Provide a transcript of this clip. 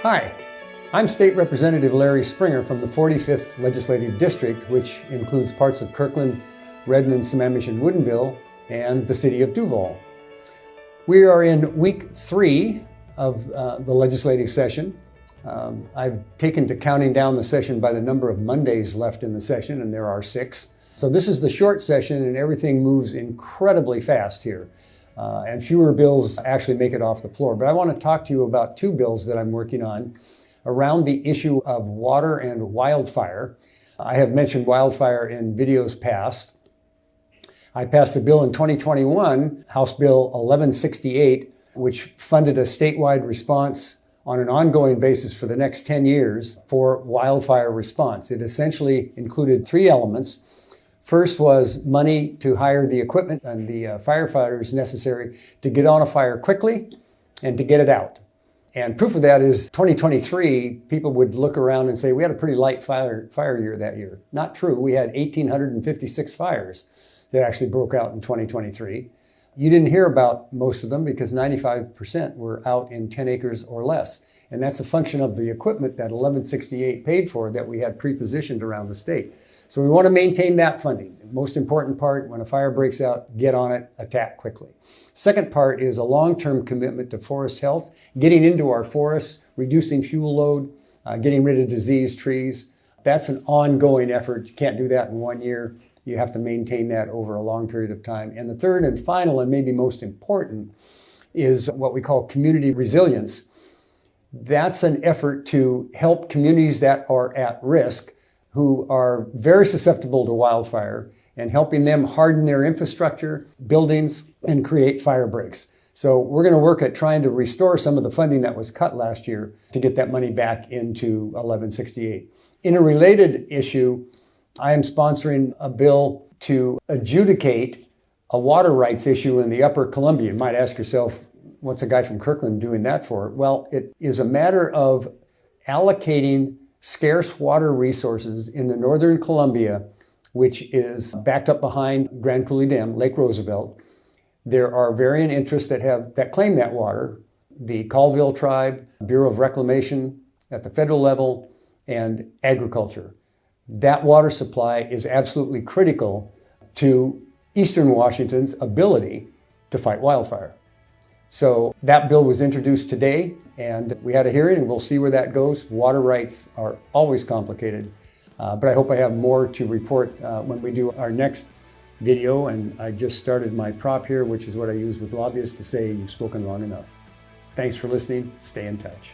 Hi, I'm State Representative Larry Springer from the 45th Legislative District, which includes parts of Kirkland, Redmond, Sammamish, and Woodinville, and the city of Duval. We are in week 3 of the legislative session. I've taken to counting down the session by the number of Mondays left in the session, and there are 6. So this is the short session, and everything moves incredibly fast here. And fewer bills actually make it off the floor. But I want to talk to you about 2 bills that I'm working on around the issue of water and wildfire. I have mentioned wildfire in videos past. I passed a bill in 2021, House Bill 1168, which funded a statewide response on an ongoing basis for the next 10 years for wildfire response. It essentially included 3 elements. First was money to hire the equipment and the firefighters necessary to get on a fire quickly and to get it out. And proof of that is 2023, people would look around and say, we had a pretty light fire year that year. Not true. We had 1,856 fires that actually broke out in 2023. You didn't hear about most of them because 95% were out in 10 acres or less. And that's a function of the equipment that 1168 paid for that we had pre-positioned around the state. So we want to maintain that funding. The most important part, when a fire breaks out, get on it, attack quickly. Second part is a long-term commitment to forest health, getting into our forests, reducing fuel load, getting rid of diseased trees. That's an ongoing effort. You can't do that in 1 year. You have to maintain that over a long period of time. And the third and final, and maybe most important, is what we call community resilience. That's an effort to help communities that are at risk, who are very susceptible to wildfire, and helping them harden their infrastructure, buildings, and create fire breaks. So we're going to work at trying to restore some of the funding that was cut last year to get that money back into 1168. In a related issue, I am sponsoring a bill to adjudicate a water rights issue in the Upper Columbia. You might ask yourself, what's a guy from Kirkland doing that for? Well, it is a matter of allocating scarce water resources in the Northern Columbia, which is backed up behind Grand Coulee Dam, Lake Roosevelt. There are varying interests that claim that water: the Colville Tribe, Bureau of Reclamation at the federal level, and agriculture. That water supply is absolutely critical to Eastern Washington's ability to fight wildfire. So that bill was introduced today, and we had a hearing, and we'll see where that goes. Water rights are always complicated, but I hope I have more to report when we do our next video. And I just started my prop here, which is what I use with lobbyists to say, you've spoken long enough. Thanks for listening. Stay in touch.